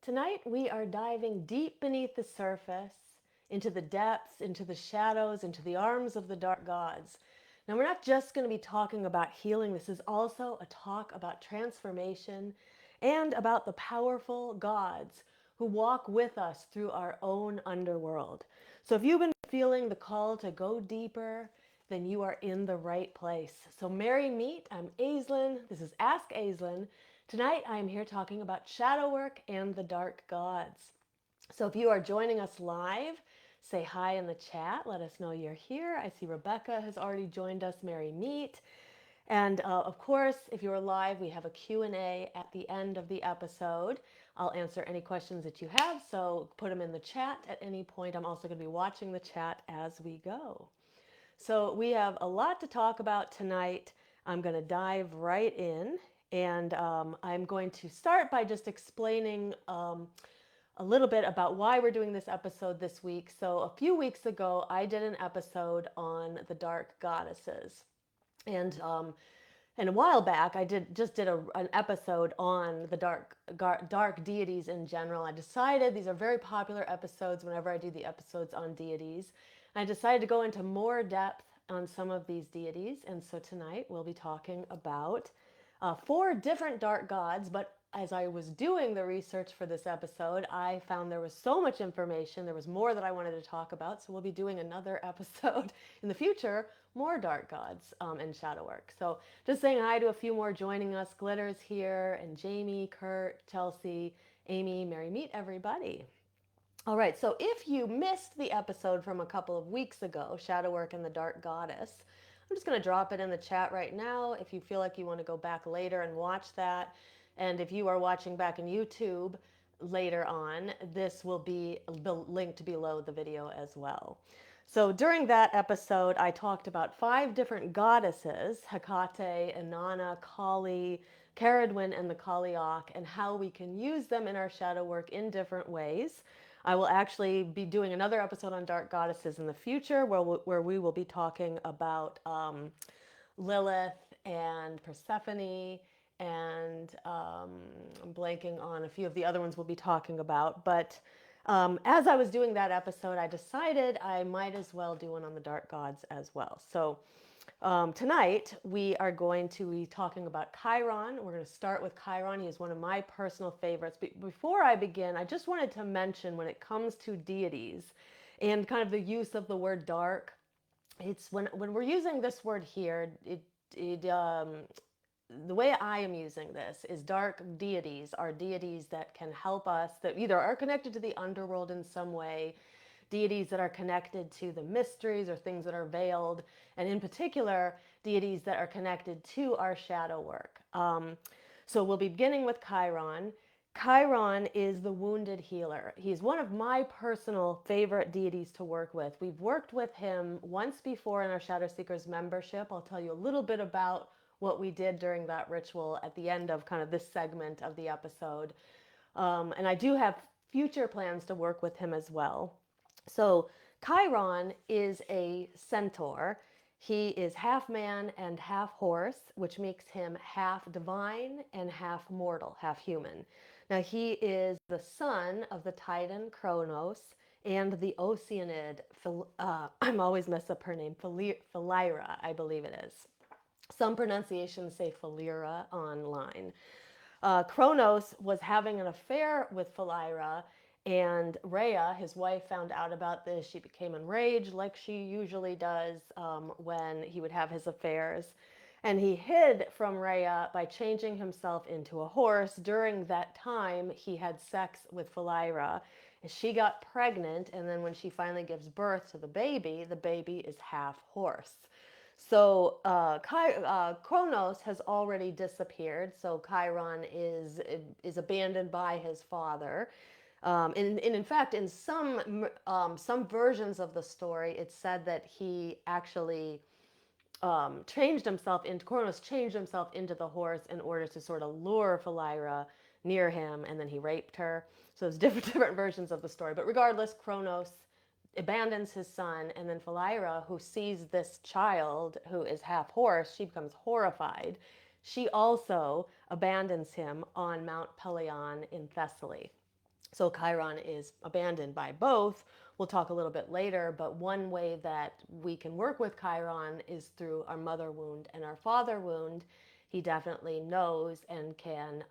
Tonight we are diving deep beneath the surface, into the depths, into the shadows, into the arms of the dark gods. Now, we're not just going to be talking about healing, this is also a talk about transformation and about the powerful gods who walk with us through our own underworld. So, if you've been feeling the call to go deeper, then you are in the right place. So, merry meet. I'm Aislin. This is Ask Aislin. Tonight, I am here talking about shadow work and the dark gods. So, if you are joining us live, say hi in the chat. Let us know you're here. I see Rebecca has already joined us. Merry meet. And of course, if you're live, we have a Q&A at the end of the episode. I'll answer any questions that you have, so put them in the chat at any point. I'm also going to be watching the chat as we go. So we have a lot to talk about tonight. I'm going to dive right in, and I'm going to start by just explaining a little bit about why we're doing this episode this week. So a few weeks ago, I did an episode on the dark goddesses. And a while back, I did an episode on the dark deities in general. I decided these are very popular episodes whenever I do the episodes on deities. I decided to go into more depth on some of these deities, and so tonight we'll be talking about four different dark gods. But as I was doing the research for this episode, I found there was so much information. There was more that I wanted to talk about. So we'll be doing another episode in the future, more dark gods and shadow work. So just saying hi to a few more joining us. Glitter's here, and Jamie, Kurt, Chelsea, Amy, Mary, meet everybody. All right, so if you missed the episode from a couple of weeks ago, Shadow Work and the Dark Goddess, I'm just going to drop it in the chat right now if you feel like you want to go back later and watch that. And if you are watching back in YouTube later on, this will be linked below the video as well. So during that episode, I talked about five different goddesses, Hecate, Inanna, Kali, Caradwyn, and the Kaliak, and how we can use them in our shadow work in different ways. I will actually be doing another episode on dark goddesses in the future where we will be talking about Lilith and Persephone, and I'm blanking on a few of the other ones we'll be talking about. But as I was doing that episode, I decided I might as well do one on the dark gods as well. So tonight we are going to be talking about Chiron. We're going to start with Chiron. He is one of my personal favorites. But before I begin, I just wanted to mention when it comes to deities and kind of the use of the word dark, it's when we're using this word here, the way I am using this is dark deities are deities that can help us, that either are connected to the underworld in some way, deities that are connected to the mysteries or things that are veiled, and in particular, deities that are connected to our shadow work. So we'll be beginning with Chiron. Chiron is the wounded healer. He's one of my personal favorite deities to work with. We've worked with him once before in our Shadow Seekers membership. I'll tell you a little bit about what we did during that ritual at the end of kind of this segment of the episode. And I do have future plans to work with him as well. So Chiron is a centaur. He is half man and half horse, which makes him half divine and half mortal, half human. Now, he is the son of the Titan Kronos and the Oceanid, I'm always mess up her name, Philyra, I believe it is. Some pronunciations say Philyra online. Kronos was having an affair with Philyra, and Rhea, his wife, found out about this. She became enraged, like she usually does when he would have his affairs. And he hid from Rhea by changing himself into a horse. During that time, he had sex with Philyra. She got pregnant, and then when she finally gives birth to the baby is half horse. So Kronos has already disappeared. So Chiron is abandoned by his father. And in fact, in some versions of the story, it's said that he actually Kronos changed himself into the horse in order to sort of lure Philyra near him, and then he raped her. So there's different versions of the story. But regardless, Kronos abandons his son, and then Philyra, who sees this child who is half horse, she becomes horrified. She also abandons him on Mount Pelion in Thessaly. So Chiron is abandoned by both. We'll talk a little bit later, but one way that we can work with Chiron is through our mother wound and our father wound. He definitely knows and can,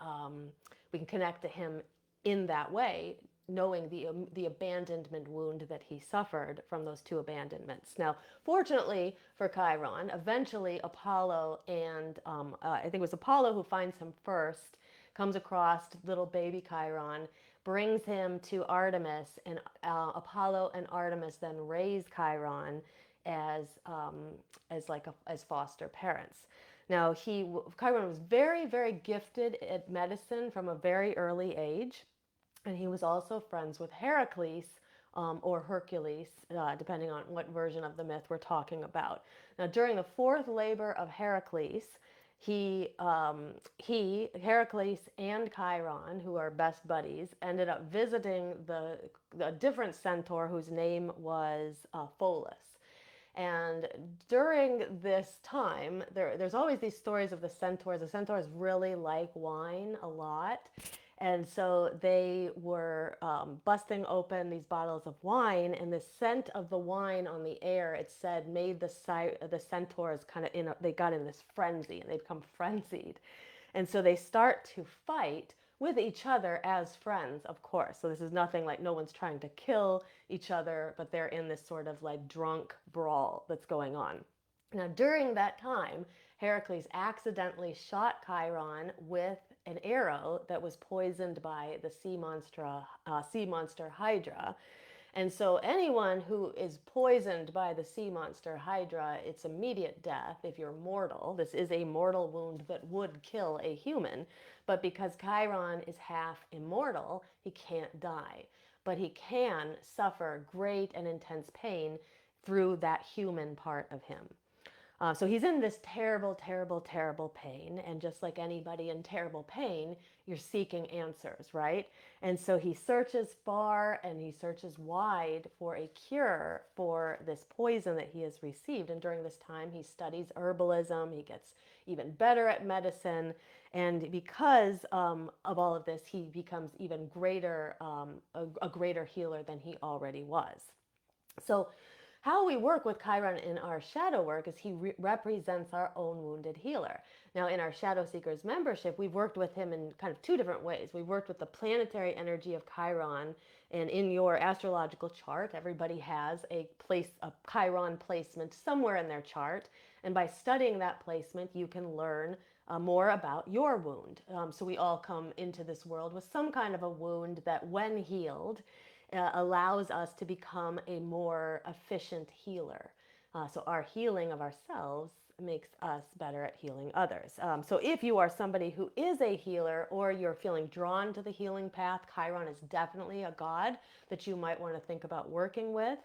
we can connect to him in that way, knowing the abandonment wound that he suffered from those two abandonments. Now, fortunately for Chiron, eventually Apollo and I think it was Apollo who finds him first, comes across little baby Chiron, brings him to Artemis, and Apollo and Artemis then raise Chiron as as foster parents. Now Chiron was very, very gifted at medicine from a very early age, and he was also friends with Heracles, or Hercules, depending on what version of the myth we're talking about. Now, during the fourth labor of Heracles, Heracles and Chiron, who are best buddies, ended up visiting the different centaur whose name was Pholus. And during this time, there's always these stories of the centaurs. The centaurs really like wine a lot. And so they were busting open these bottles of wine, and the scent of the wine on the air, it said, made the centaurs kind of they got in this frenzy, and they become frenzied. And so they start to fight with each other as friends, of course. So this is nothing like, no one's trying to kill each other, but they're in this sort of like drunk brawl that's going on. Now, during that time, Heracles accidentally shot Chiron with an arrow that was poisoned by the sea monster Hydra. And so anyone who is poisoned by the sea monster Hydra, it's immediate death if you're mortal. This is a mortal wound that would kill a human. But because Chiron is half immortal, he can't die. But he can suffer great and intense pain through that human part of him. So he's in this terrible, terrible, terrible pain. And just like anybody in terrible pain, you're seeking answers, right? And so he searches far and he searches wide for a cure for this poison that he has received. And during this time, he studies herbalism. He gets even better at medicine. And because of all of this, he becomes even greater, a greater healer than he already was. So how we work with Chiron in our shadow work is he represents our own wounded healer. Now, in our Shadow Seekers membership, we've worked with him in kind of two different ways. We've worked with the planetary energy of Chiron, and in your astrological chart, everybody has a Chiron placement somewhere in their chart. And by studying that placement, you can learn more about your wound. So we all come into this world with some kind of a wound that, when healed, allows us to become a more efficient healer. So our healing of ourselves makes us better at healing others. So if you are somebody who is a healer, or you're feeling drawn to the healing path, Chiron is definitely a god that you might want to think about working with.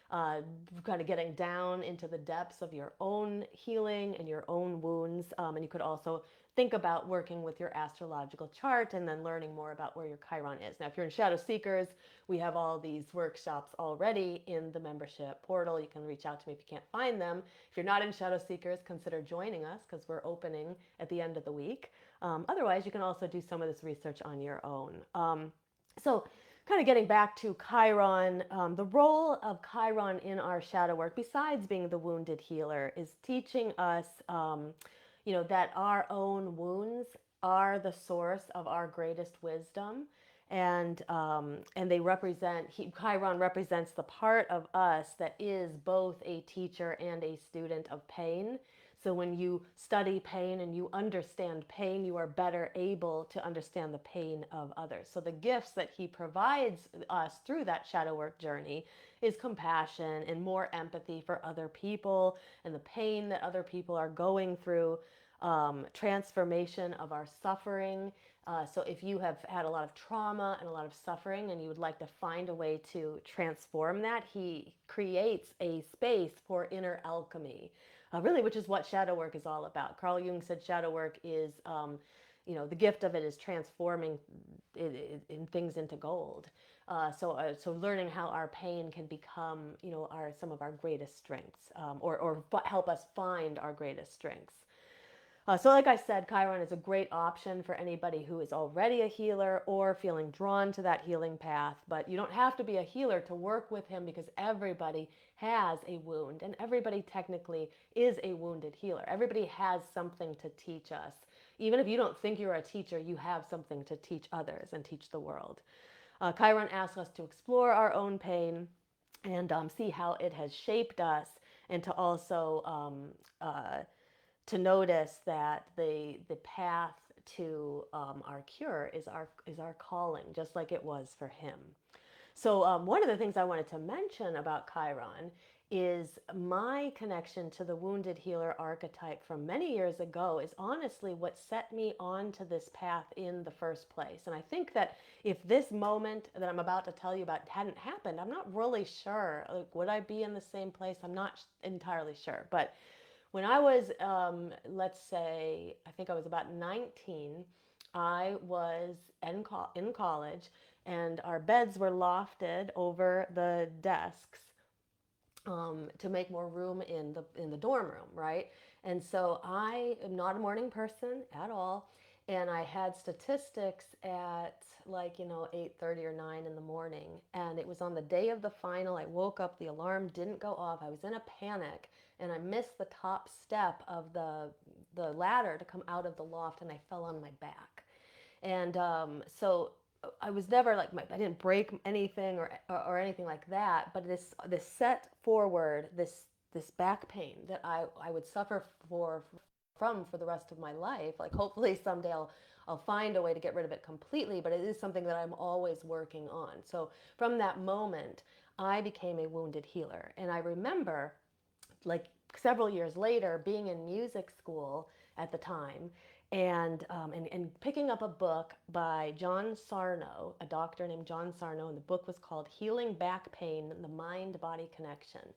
Kind of getting down into the depths of your own healing and your own wounds. And you could also think about working with your astrological chart and then learning more about where your Chiron is. Now, if you're in Shadow Seekers, we have all these workshops already in the membership portal. You can reach out to me if you can't find them. If you're not in Shadow Seekers, consider joining us because we're opening at the end of the week. Otherwise, you can also do some of this research on your own. So kind of getting back to Chiron, the role of Chiron in our shadow work, besides being the wounded healer, is teaching us, that our own wounds are the source of our greatest wisdom. And they Chiron represents the part of us that is both a teacher and a student of pain. So when you study pain and you understand pain, you are better able to understand the pain of others. So the gifts that he provides us through that shadow work journey is compassion and more empathy for other people and the pain that other people are going through, transformation of our suffering. So if you have had a lot of trauma and a lot of suffering and you would like to find a way to transform that, he creates a space for inner alchemy. Really, which is what shadow work is all about. Carl Jung said shadow work is, the gift of it is transforming in things into gold. So learning how our pain can become, some of our greatest strengths, or help us find our greatest strengths. So like I said, Chiron is a great option for anybody who is already a healer or feeling drawn to that healing path. But you don't have to be a healer to work with him, because everybody has a wound, and everybody technically is a wounded healer. Everybody has something to teach us. Even if you don't think you're a teacher, you have something to teach others and teach the world. Chiron asks us to explore our own pain and see how it has shaped us, and to also to notice that the path to our cure is our calling, just like it was for him. So one of the things I wanted to mention about Chiron is my connection to the wounded healer archetype from many years ago is honestly what set me onto this path in the first place. And I think that if this moment that I'm about to tell you about hadn't happened, I'm not really sure. Like, would I be in the same place? I'm not entirely sure. But when I was, let's say, I think I was about 19, I was in college, and our beds were lofted over the desks to make more room in the dorm room, right? And so I am not a morning person at all, and I had statistics at, like, 8:30 or 9 in the morning, and it was on the day of the final. I woke up, the alarm didn't go off. I was in a panic, and I missed the top step of the ladder to come out of the loft, and I fell on my back. And so I was never like, I didn't break anything or anything like that. But this set forward, this back pain that I would suffer for the rest of my life. Like, hopefully someday I'll find a way to get rid of it completely, but it is something that I'm always working on. So from that moment, I became a wounded healer. And I remember, like, several years later, being in music school at the time, and picking up a book by John Sarno, a doctor named John Sarno, and the book was called Healing Back Pain: The Mind-Body Connection.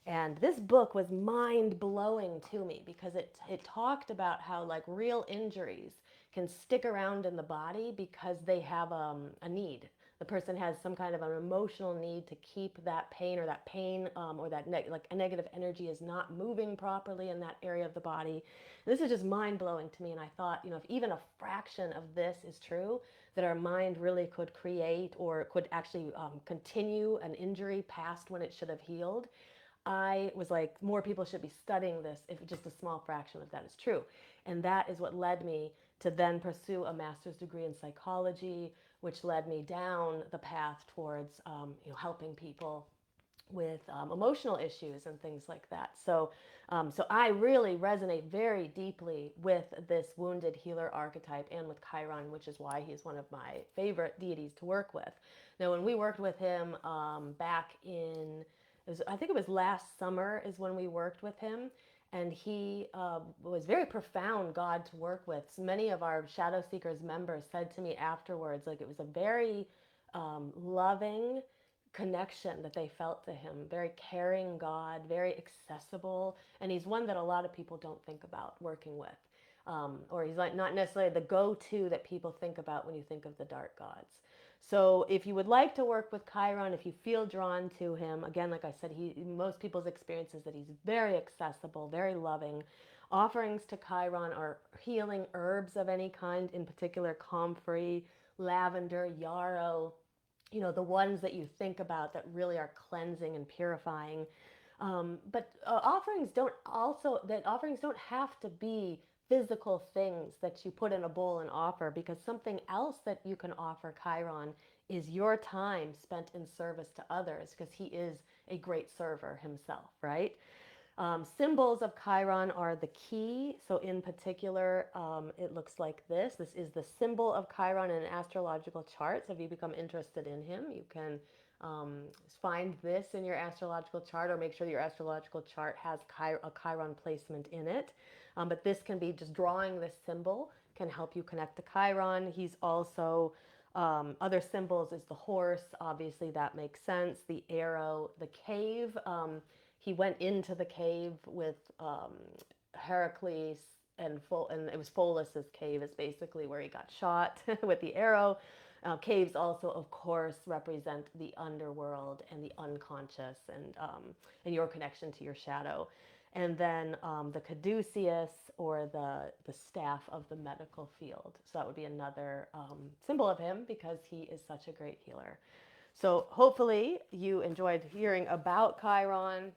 And this book was mind blowing to me, because it talked about how, like, real injuries can stick around in the body because they have a need. The person has some kind of an emotional need to keep that pain, or that like a negative energy is not moving properly in that area of the body. And this is just mind blowing to me. And I thought, if even a fraction of this is true, that our mind really could create, or could actually continue an injury past when it should have healed. I was like, more people should be studying this if just a small fraction of that is true. And that is what led me to then pursue a master's degree in psychology, which led me down the path towards helping people with emotional issues and things like that. So I really resonate very deeply with this wounded healer archetype, and with Chiron, which is why he's one of my favorite deities to work with. Now, when we worked with him back in, I think it was last summer is when we worked with him, and he was very profound God to work with. So many of our Shadow Seekers members said to me afterwards, like, it was a very loving connection that they felt to him. Very caring God, very accessible, and he's one that a lot of people don't think about working with, or he's like not necessarily the go-to that people think about when you think of the dark gods. So if you would like to work with Chiron, if you feel drawn to him, again, like I said, most people's experience is that he's very accessible, very loving. Offerings to Chiron are healing herbs of any kind, in particular comfrey, lavender, yarrow, the ones that you think about that really are cleansing and purifying. But offerings don't have to be physical things that you put in a bowl and offer, because something else that you can offer Chiron is your time spent in service to others, because he is a great server himself, right? Symbols of Chiron are the key. So in particular, it looks like this. This is the symbol of Chiron in an astrological chart. So if you become interested in him, you can find this in your astrological chart, or make sure your astrological chart has a Chiron placement in it. But this can be just drawing this symbol can help you connect to Chiron. He's also, other symbols is the horse. Obviously, that makes sense. The arrow, the cave. He went into the cave with Heracles, and it was Pholus's cave is basically where he got shot with the arrow. Caves also, of course, represent the underworld and the unconscious, and your connection to your shadow. And then the caduceus or the staff of the medical field. So that would be another symbol of him because he is such a great healer. So hopefully you enjoyed hearing about Chiron.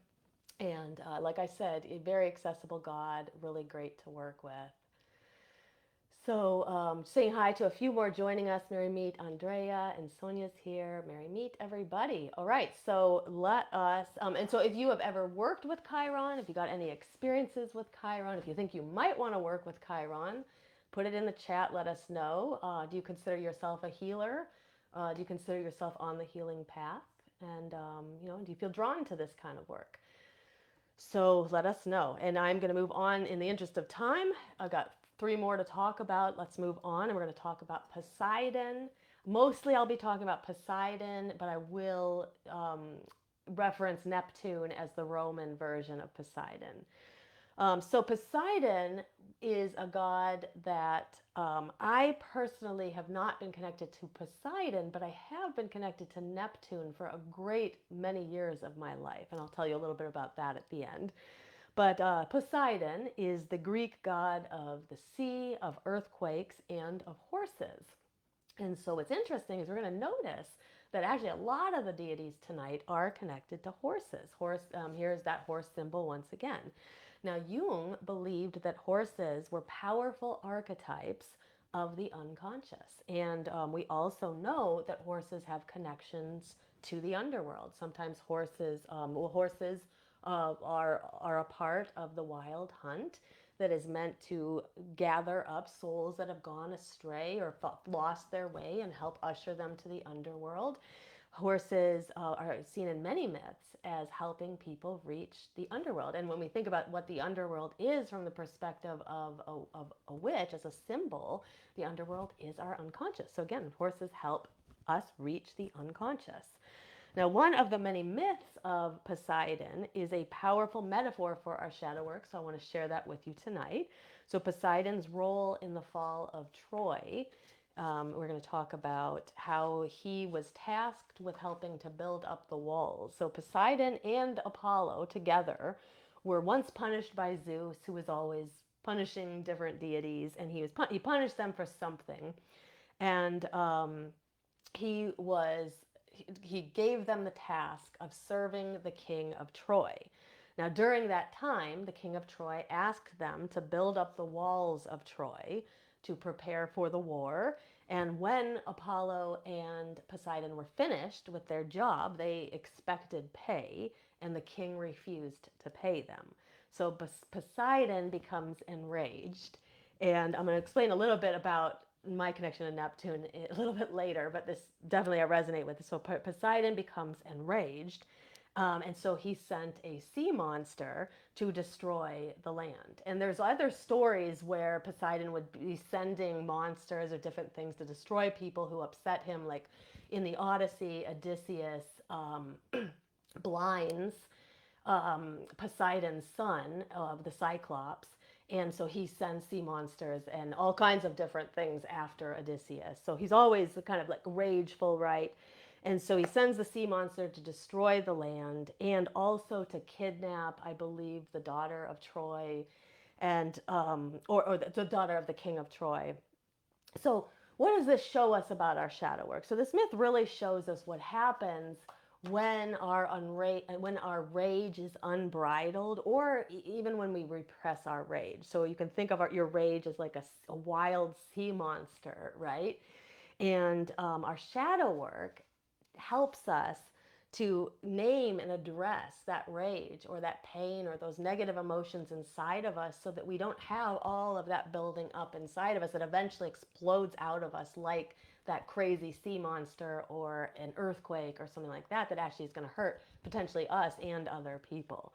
And like I said, a very accessible God, really great to work with. So saying hi to a few more joining us. Mary Meet, Andrea, and Sonia's here. Mary Meet, everybody. All right, so let us, and so if you have ever worked with Chiron, if you got any experiences with Chiron, if you think you might want to work with Chiron, put it in the chat, let us know. Do you consider yourself a healer? Do you consider yourself on the healing path? And, do you feel drawn to this kind of work? So let us know. And I'm going to move on in the interest of time. I've got 3 more to talk about. Let's move on. And we're going to talk about Poseidon. Mostly I'll be talking about Poseidon, but I will reference Neptune as the Roman version of Poseidon. So Poseidon is a god that I personally have not been connected to Poseidon, but I have been connected to Neptune for a great many years of my life. And I'll tell you a little bit about that at the end. But Poseidon is the Greek god of the sea, of earthquakes, and of horses. And so what's interesting is we're going to notice that actually a lot of the deities tonight are connected to horses. Here's that horse symbol once again. Now, Jung believed that horses were powerful archetypes of the unconscious. And we also know that horses have connections to the underworld. Sometimes horses are a part of the wild hunt that is meant to gather up souls that have gone astray or lost their way and help usher them to the underworld. Horses are seen in many myths as helping people reach the underworld. And when we think about what the underworld is from the perspective of a witch as a symbol, the underworld is our unconscious. So again, horses help us reach the unconscious. Now, one of the many myths of Poseidon is a powerful metaphor for our shadow work, so I want to share that with you tonight. So Poseidon's role in the fall of Troy, we're going to talk about how he was tasked with helping to build up the walls. So Poseidon and Apollo together were once punished by Zeus, who was always punishing different deities, and he punished them for something. And he gave them the task of serving the king of Troy. Now, during that time, the king of Troy asked them to build up the walls of Troy to prepare for the war. And when Apollo and Poseidon were finished with their job, they expected pay, and the king refused to pay them. So Poseidon becomes enraged. And I'm going to explain a little bit about my connection to Neptune a little bit later, but this definitely I resonate with. So Poseidon becomes enraged, and so he sent a sea monster to destroy the land. And there's other stories where Poseidon would be sending monsters or different things to destroy people who upset him, like in the Odyssey, Odysseus blinds Poseidon's son, the Cyclops. And so he sends sea monsters and all kinds of different things after Odysseus. So he's always kind of like rageful, right? And so he sends the sea monster to destroy the land and also to kidnap, I believe, the daughter of Troy, and or the daughter of the king of Troy. So what does this show us about our shadow work? So this myth really shows us what happens when our rage is unbridled, or even when we repress our rage. So you can think of your rage as like a wild sea monster, right? And our shadow work helps us to name and address that rage or that pain or those negative emotions inside of us, so that we don't have all of that building up inside of us that eventually explodes out of us like that crazy sea monster or an earthquake or something like that actually is going to hurt potentially us and other people.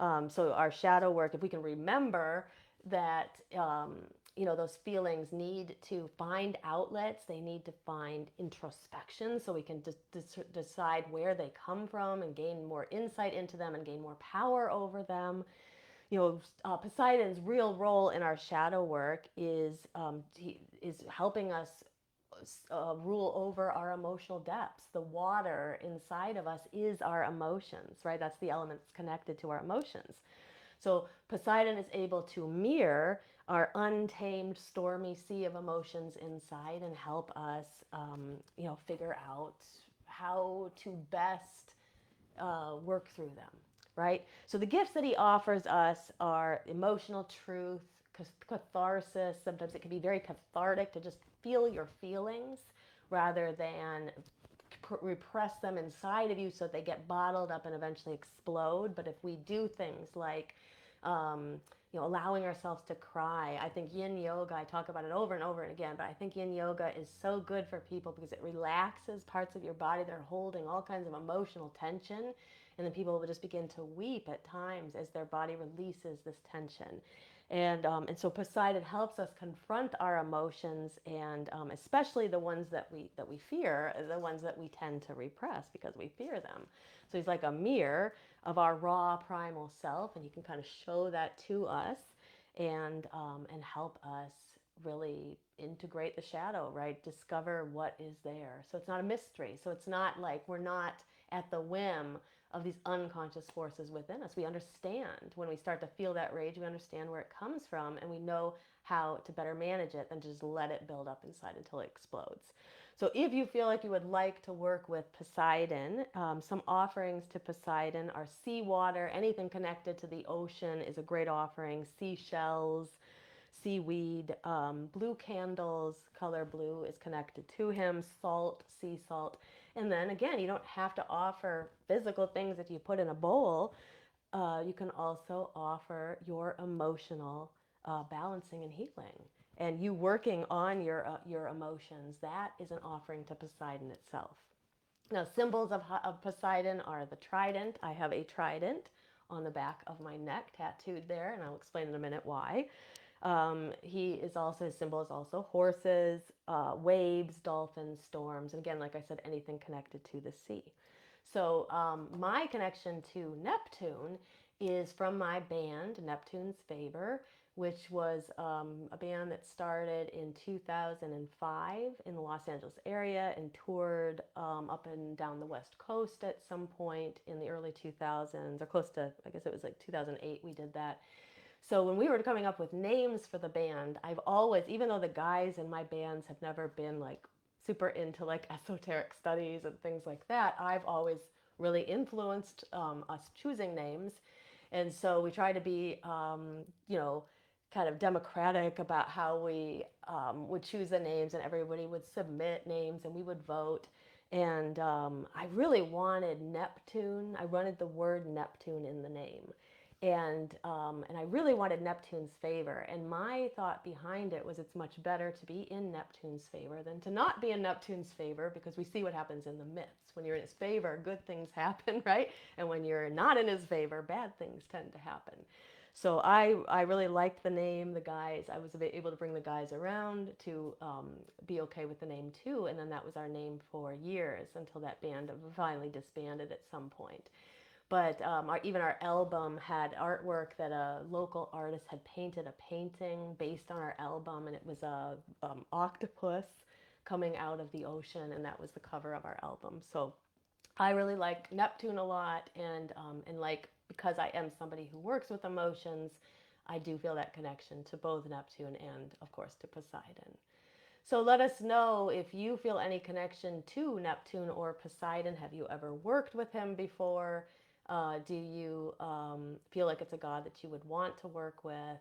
So our shadow work, if we can remember that those feelings need to find outlets, they need to find introspection, so we can decide where they come from and gain more insight into them and gain more power over them. Poseidon's real role in our shadow work is helping us rule over our emotional depths. The water inside of us is our emotions, right? That's the element that's connected to our emotions. So Poseidon is able to mirror our untamed, stormy sea of emotions inside and help us, figure out how to best work through them, right? So the gifts that he offers us are emotional truth, catharsis. Sometimes it can be very cathartic to just feel your feelings rather than repress them inside of you so they get bottled up and eventually explode. But if we do things like um, allowing ourselves to cry. I think yin yoga, I talk about it over and over and again, but I think yin yoga is so good for people because it relaxes parts of your body that are holding all kinds of emotional tension. And then people will just begin to weep at times as their body releases this tension. And so Poseidon helps us confront our emotions, and especially the ones that we fear, the ones that we tend to repress because we fear them. So he's like a mirror of our raw primal self, and he can kind of show that to us and help us really integrate the shadow, right? Discover what is there. So it's not a mystery. So it's not like we're not at the whim of these unconscious forces within us. We understand when we start to feel that rage, we understand where it comes from, and we know how to better manage it than to just let it build up inside until it explodes. So if you feel like you would like to work with Poseidon, some offerings to Poseidon are seawater. Anything connected to the ocean is a great offering. Seashells, seaweed, blue candles, color blue is connected to him, salt, sea salt. And then again, you don't have to offer physical things that you put in a bowl. You can also offer your emotional balancing and healing. And you working on your emotions, that is an offering to Poseidon itself. Now, symbols of Poseidon are the trident. I have a trident on the back of my neck tattooed there, and I'll explain in a minute why. He is also, his symbol is also horses, waves, dolphins, storms, and again, like I said, anything connected to the sea. So my connection to Neptune is from my band, Neptune's Favor, which was a band that started in 2005 in the Los Angeles area and toured up and down the West Coast at some point in the early 2000s, or close to, I guess it was like 2008 we did that. So when we were coming up with names for the band, I've always, even though the guys in my bands have never been like super into like esoteric studies and things like that, I've always really influenced us choosing names. And so we try to be, kind of democratic about how we would choose the names, and everybody would submit names and we would vote. And I really wanted Neptune. I wanted the word Neptune in the name. And I really wanted Neptune's favor. And my thought behind it was it's much better to be in Neptune's favor than to not be in Neptune's favor, because we see what happens in the myths. When you're in his favor, good things happen, right? And when you're not in his favor, bad things tend to happen. So I really liked the name. The guys, I was able to bring the guys around to be okay with the name too. And then that was our name for years until that band finally disbanded at some point. But even our album had artwork that a local artist had painted a painting based on our album, and it was a octopus coming out of the ocean, and that was the cover of our album. So I really like Neptune a lot, and like, because I am somebody who works with emotions, I do feel that connection to both Neptune and, of course, to Poseidon. So let us know if you feel any connection to Neptune or Poseidon. Have you ever worked with him before? Do you feel like it's a god that you would want to work with?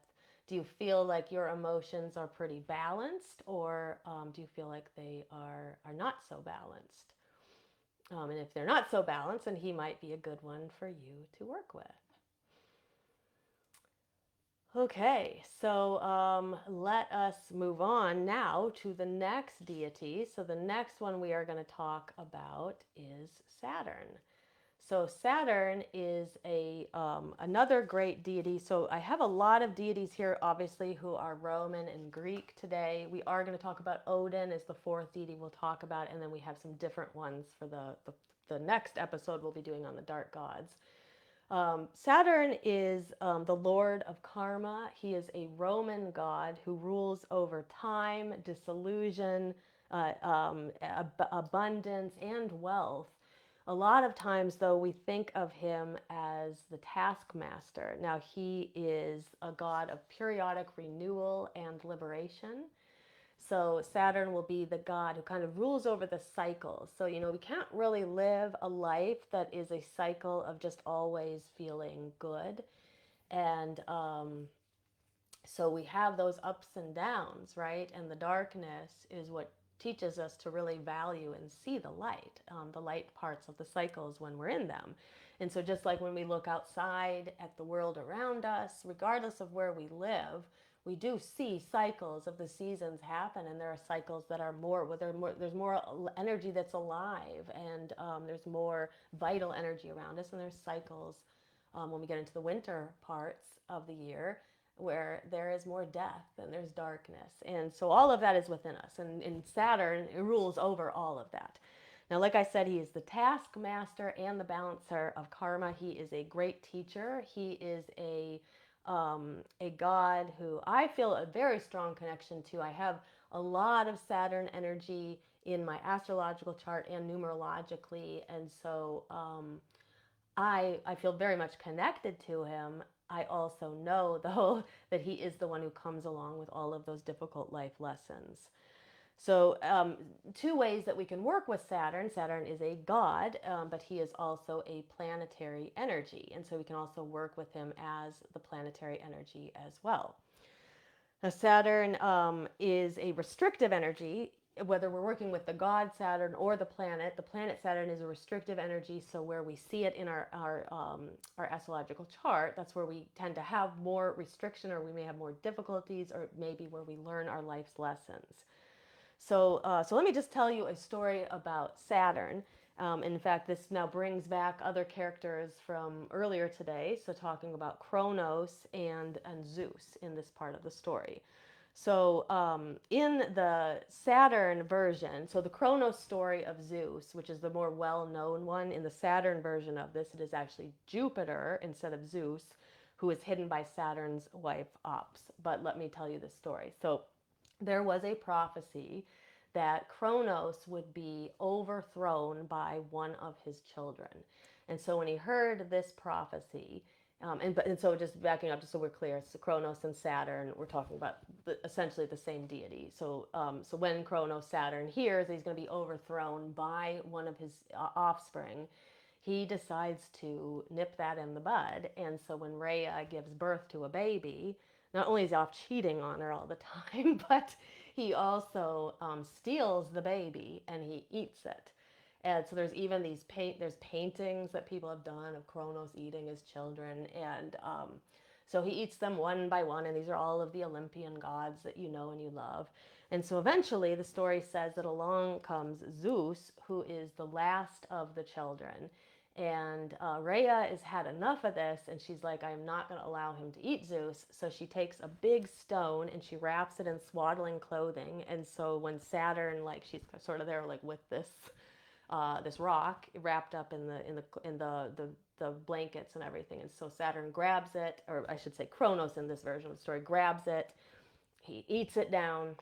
Do you feel like your emotions are pretty balanced, or do you feel like they are not so balanced? And if they're not so balanced, then he might be a good one for you to work with. Okay, so let us move on now to the next deity. So the next one we are going to talk about is Saturn. So Saturn is another great deity. So I have a lot of deities here, obviously, who are Roman and Greek today. We are going to talk about Odin as the fourth deity we'll talk about, and then we have some different ones for the next episode we'll be doing on the dark gods. Saturn is the lord of karma. He is a Roman god who rules over time, disillusion, abundance, and wealth. A lot of times, though, we think of him as the taskmaster. Now, he is a god of periodic renewal and liberation. So Saturn will be the god who kind of rules over the cycles. So, we can't really live a life that is a cycle of just always feeling good. And so we have those ups and downs, right? And the darkness is what teaches us to really value and see the light parts of the cycles when we're in them. And so just like when we look outside at the world around us, regardless of where we live, we do see cycles of the seasons happen, and there are cycles that are more, there's more energy that's alive, and there's more vital energy around us, and there's cycles when we get into the winter parts of the year where there is more death and there's darkness. And so all of that is within us. And Saturn rules over all of that. Now, like I said, he is the taskmaster and the balancer of karma. He is a great teacher. He is a god who I feel a very strong connection to. I have a lot of Saturn energy in my astrological chart and numerologically. And so I feel very much connected to him. I also know, though, that he is the one who comes along with all of those difficult life lessons. So, two ways that we can work with Saturn. Saturn is a god, but he is also a planetary energy. And so we can also work with him as the planetary energy as well. Now, Saturn is a restrictive energy. Whether we're working with the god Saturn or the planet Saturn is a restrictive energy. So where we see it in our astrological chart, that's where we tend to have more restriction, or we may have more difficulties, or maybe where we learn our life's lessons. So let me just tell you a story about Saturn. In fact, this now brings back other characters from earlier today. So talking about Kronos and Zeus in this part of the story. So in the Saturn version, so the Kronos story of Zeus, which is the more well-known one, in the Saturn version of this, it is actually Jupiter instead of Zeus, who is hidden by Saturn's wife Ops. But let me tell you this story. So there was a prophecy that Kronos would be overthrown by one of his children. And so when he heard this prophecy, and so just backing up, just so we're clear, it's Kronos and Saturn. We're talking about essentially the same deity. So when Kronos Saturn hears that he's going to be overthrown by one of his offspring, he decides to nip that in the bud. And so when Rhea gives birth to a baby, not only is he off cheating on her all the time, but he also steals the baby and he eats it. And so there's even there's paintings that people have done of Kronos eating his children. And so he eats them one by one. And these are all of the Olympian gods that you know and you love. And so eventually the story says that along comes Zeus, who is the last of the children. And Rhea has had enough of this, and she's like, I'm not going to allow him to eat Zeus. So she takes a big stone and she wraps it in swaddling clothing. And so when Saturn, like, she's sort of there, like, with this rock wrapped up in the blankets and everything. And so Saturn grabs it, or I should say Kronos in this version of the story grabs it. He eats it down,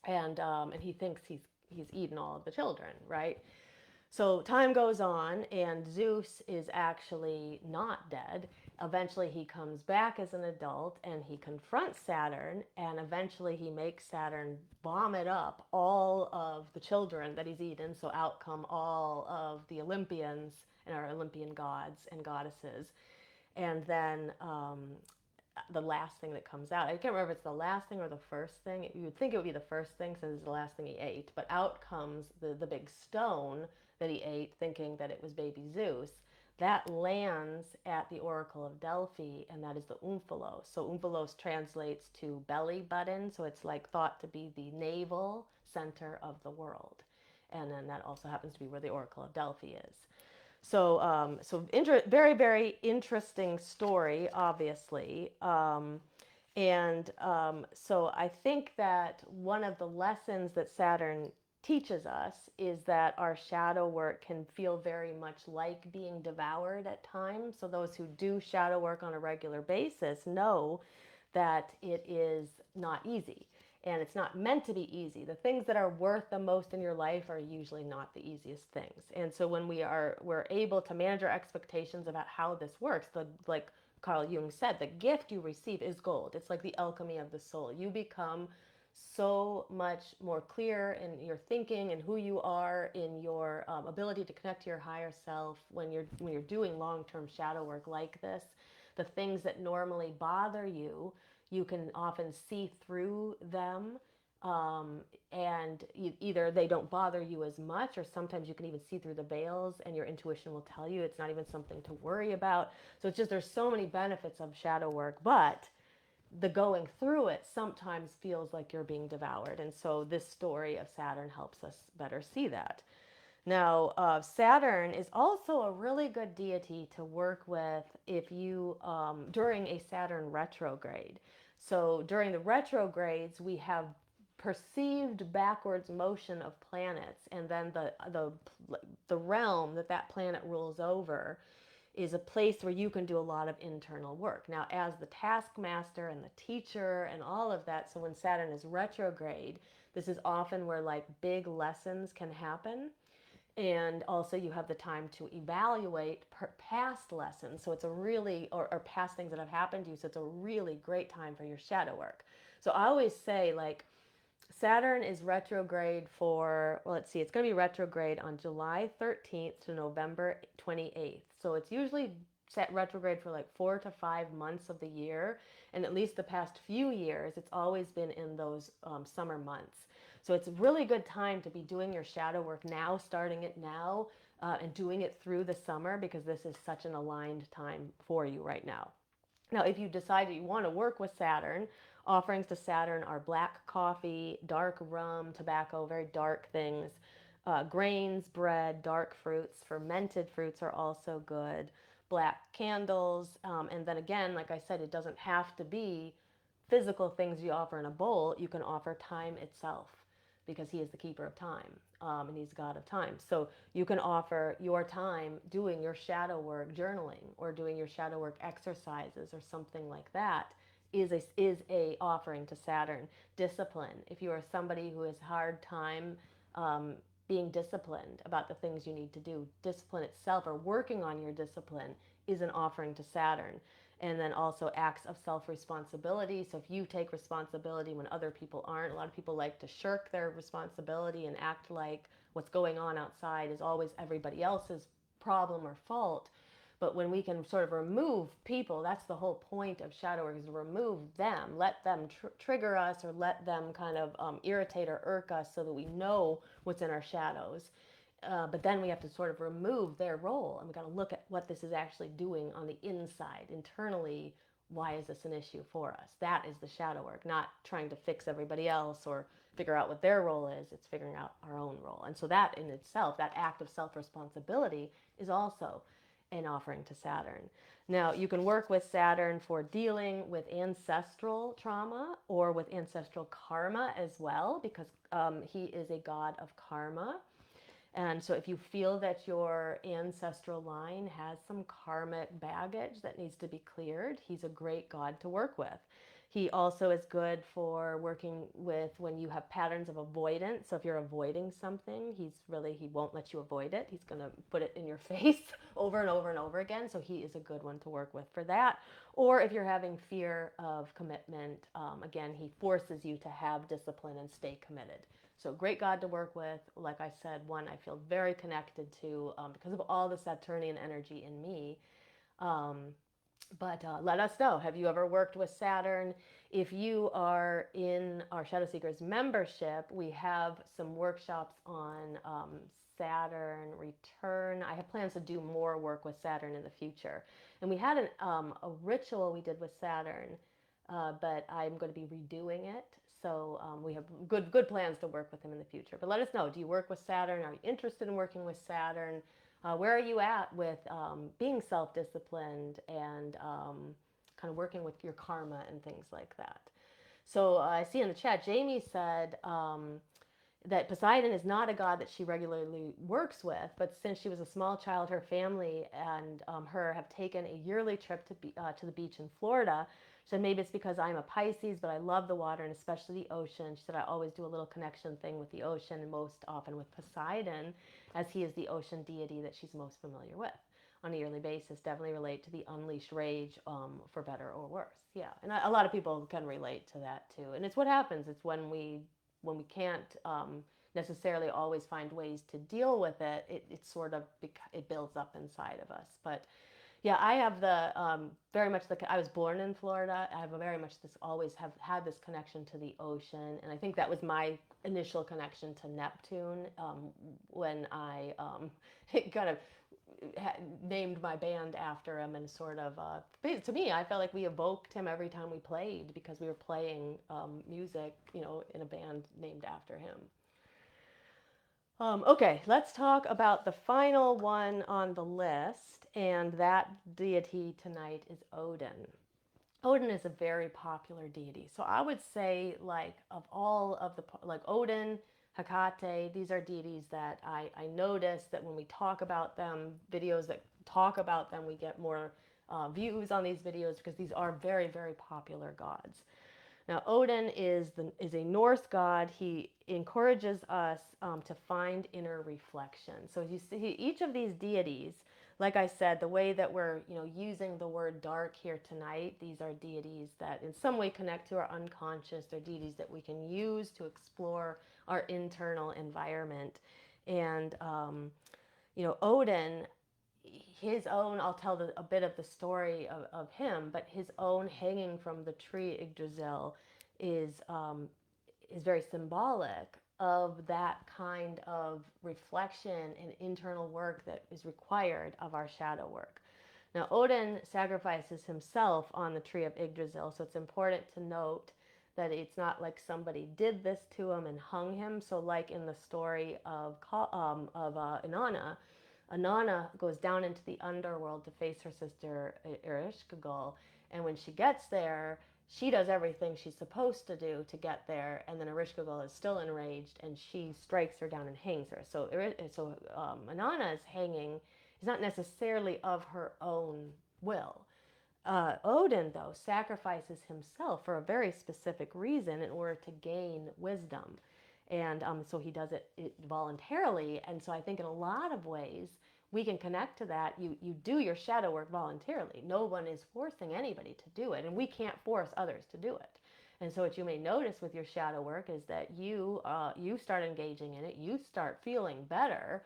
and he thinks he's eaten all of the children, right? So time goes on, and Zeus is actually not dead. Eventually he comes back as an adult and he confronts Saturn, and eventually he makes Saturn vomit up all of the children that he's eaten. So out come all of the Olympians and our Olympian gods and goddesses. And then the last thing that comes out, I can't remember if it's the last thing or the first thing. You would think it would be the first thing since it's the last thing he ate, but out comes the big stone that he ate, thinking that it was baby Zeus. That lands at the Oracle of Delphi, and that is the Omphalos. So Omphalos translates to belly button, so it's like thought to be the navel center of the world. And then that also happens to be where the Oracle of Delphi is. So, very, very interesting story, obviously. So I think that one of the lessons that Saturn teaches us is that our shadow work can feel very much like being devoured at times. So those who do shadow work on a regular basis know that it is not easy. and it's not meant to be easy. The things that are worth the most in your life are usually not the easiest things. And so when we're able to manage our expectations about how this works, like Carl Jung said, the gift you receive is gold. It's like the alchemy of the soul. You become so much more clear in your thinking and who you are, in your ability to connect to your higher self when you're doing long-term shadow work like this. The things that normally bother you, you can often see through them, and either they don't bother you as much, or sometimes you can even see through the veils and your intuition will tell you it's not even something to worry about. So it's just, there's so many benefits of shadow work, but the going through it sometimes feels like you're being devoured. And so this story of Saturn helps us better see that. Now, Saturn is also a really good deity to work with if you, during a Saturn retrograde. So during the retrogrades, we have perceived backwards motion of planets, and then the realm that that planet rules over is a place where you can do a lot of internal work. Now, as the taskmaster and the teacher and all of that, so when Saturn is retrograde, this is often where like big lessons can happen. And also you have the time to evaluate past lessons. So it's a really, or past things that have happened to you. So it's a really great time for your shadow work. So I always say, like, Saturn is retrograde for, well, let's see, it's going to be retrograde on July 13th to November 28th. So it's usually set retrograde for like 4 to 5 months of the year. And at least the past few years, it's always been in those summer months. So it's a really good time to be doing your shadow work now, starting it now, and doing it through the summer, because this is such an aligned time for you right now. Now, if you decide that you want to work with Saturn, offerings to Saturn are black coffee, dark rum, tobacco, very dark things, grains, bread, dark fruits, fermented fruits are also good, black candles, and then again, like I said, it doesn't have to be physical things you offer in a bowl. You can offer time itself, because he is the keeper of time, and he's God of time. So you can offer your time doing your shadow work, journaling, or doing your shadow work exercises, or something like that is a offering to Saturn. Discipline. If you are somebody who has hard time being disciplined about the things you need to do, discipline itself, or working on your discipline, is an offering to Saturn. And then also acts of self-responsibility. So if you take responsibility when other people aren't, a lot of people like to shirk their responsibility and act like what's going on outside is always everybody else's problem or fault. But when we can sort of remove people, that's the whole point of shadow work, is to remove them, let them trigger us, or let them kind of irritate or irk us, so that we know what's in our shadows. But then we have to sort of remove their role, and we got to look at what this is actually doing on the inside, internally. Why is this an issue for us? That is the shadow work, not trying to fix everybody else or figure out what their role is. It's figuring out our own role. And so that in itself, that act of self-responsibility, is also an offering to Saturn. Now, you can work with Saturn for dealing with ancestral trauma or with ancestral karma as well, because he is a god of karma. And so if you feel that your ancestral line has some karmic baggage that needs to be cleared, he's a great god to work with. He also is good for working with when you have patterns of avoidance. So if you're avoiding something, he won't let you avoid it. He's going to put it in your face over and over and over again. So he is a good one to work with for that. Or if you're having fear of commitment, again, he forces you to have discipline and stay committed. So great god to work with. Like I said, one I feel very connected to because of all the Saturnian energy in me. But let us know. Have you ever worked with Saturn? If you are in our Shadow Seekers membership, we have some workshops on Saturn return. I have plans to do more work with Saturn in the future. And we had a ritual we did with Saturn, but I'm going to be redoing it. So we have good plans to work with him in the future. But let us know. Do you work with Saturn? Are you interested in working with Saturn? Where are you at with being self-disciplined and kind of working with your karma and things like that? So I see in the chat, Jamie said that Poseidon is not a god that she regularly works with, but since she was a small child, her family and her have taken a yearly trip to the beach in Florida. She said, maybe it's because I'm a Pisces, but I love the water and especially the ocean. She said, I always do a little connection thing with the ocean and most often with Poseidon, as he is the ocean deity that she's most familiar with on a yearly basis. Definitely relate to the unleashed rage, for better or worse. Yeah, and a lot of people can relate to that too. And it's what happens. It's when we can't necessarily always find ways to deal with it. It sort of it builds up inside of us. But yeah, I have the very much the. I was born in Florida. I have a very much this always have had this connection to the ocean, and I think that was my initial connection to Neptune when I kind of named my band after him, and sort of to me, I felt like we evoked him every time we played because we were playing music, in a band named after him. Okay, let's talk about the final one on the list, and that deity tonight is Odin. Odin is a very popular deity. So I would say, like, of all of the, like Odin, Hecate, these are deities that I notice that when we talk about them, videos that talk about them, we get more views on these videos because these are very, very popular gods. Now, Odin is a Norse god. He encourages us to find inner reflection. So you see, each of these deities, like I said, the way that we're using the word dark here tonight, these are deities that in some way connect to our unconscious. They're deities that we can use to explore our internal environment. And Odin, his own, I'll tell a bit of the story of him, but his own hanging from the tree Yggdrasil is very symbolic of that kind of reflection and internal work that is required of our shadow work. Now, Odin sacrifices himself on the tree of Yggdrasil, so it's important to note that it's not like somebody did this to him and hung him. So, like in the story of Inanna, Inanna goes down into the underworld to face her sister Ereshkigal, and when she gets there, she does everything she's supposed to do to get there, and then Ereshkigal is still enraged, and she strikes her down and hangs her. So, Inanna's hanging is not necessarily of her own will. Odin, though, sacrifices himself for a very specific reason in order to gain wisdom. And so he does it voluntarily. And so I think in a lot of ways, we can connect to that. You do your shadow work voluntarily. No one is forcing anybody to do it. And we can't force others to do it. And so what you may notice with your shadow work is that you start engaging in it. You start feeling better.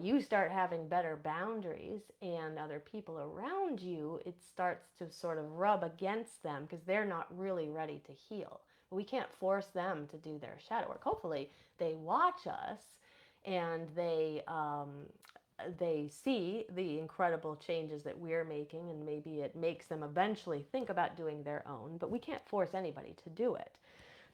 You start having better boundaries, and other people around you, it starts to sort of rub against them because they're not really ready to heal. But we can't force them to do their shadow work. Hopefully, they watch us and they see the incredible changes that we're making, and maybe it makes them eventually think about doing their own. But we can't force anybody to do it.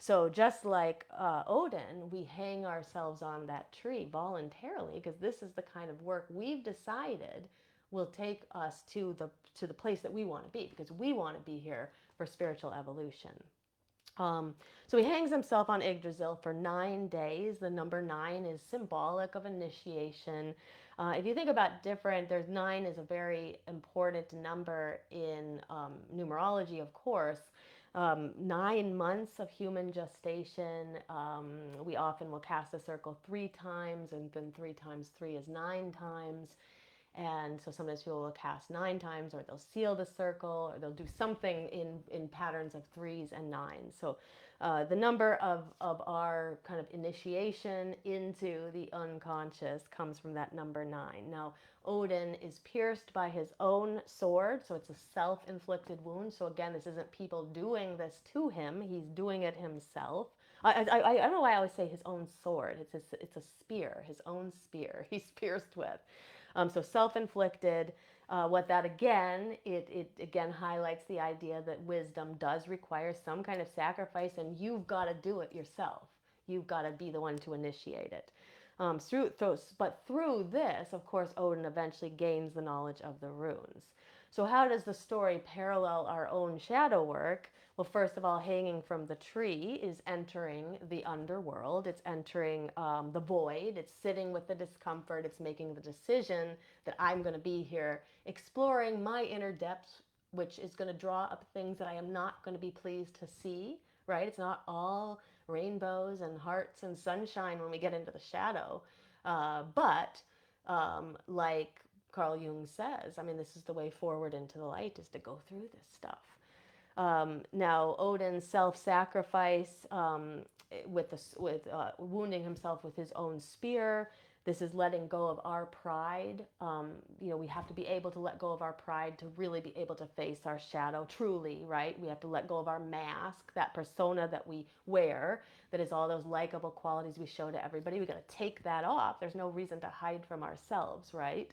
So just like Odin, we hang ourselves on that tree voluntarily because this is the kind of work we've decided will take us to the place that we want to be, because we want to be here for spiritual evolution. So he hangs himself on Yggdrasil for 9 days. The number 9 is symbolic of initiation. If you think about there's 9 is a very important number in numerology, of course. 9 months of human gestation. We often will cast a circle 3 times, and then 3 times 3 is 9 times. And so sometimes people will cast 9 times, or they'll seal the circle, or they'll do something in patterns of 3s and 9s. So the number of our kind of initiation into the unconscious comes from that number 9. Now, Odin is pierced by his own sword, so it's a self-inflicted wound. So again, this isn't people doing this to him. He's doing it himself. I don't know why I always say his own sword. It's a spear, his own spear he's pierced with. So self-inflicted. What that again, it again highlights the idea that wisdom does require some kind of sacrifice, and you've got to do it yourself. You've got to be the one to initiate it. But through this, of course, Odin eventually gains the knowledge of the runes. So how does the story parallel our own shadow work? Well, first of all, hanging from the tree is entering the underworld. It's entering the void. It's sitting with the discomfort. It's making the decision that I'm going to be here, exploring my inner depths which is going to draw up things that I am not going to be pleased to see, right? It's not all rainbows and hearts and sunshine when we get into the shadow. But like Carl Jung says, I mean, this is the way forward into the light, is to go through this stuff. Now, Odin's self-sacrifice with wounding himself with his own spear. This is letting go of our pride. We have to be able to let go of our pride to really be able to face our shadow truly, right? We have to let go of our mask, that persona that we wear, that is all those likable qualities we show to everybody. We got to take that off. There's no reason to hide from ourselves, right?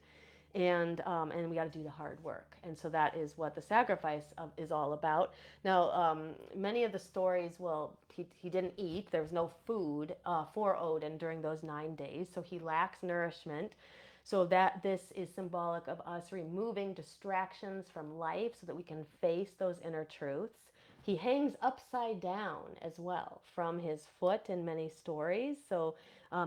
And we got to do the hard work, and so that is what the sacrifice is all about. Now, many of the stories, well, he didn't eat. There was no food for Odin during those 9 days, so he lacks nourishment. So that this is symbolic of us removing distractions from life so that we can face those inner truths. He hangs upside down as well from his foot in many stories. So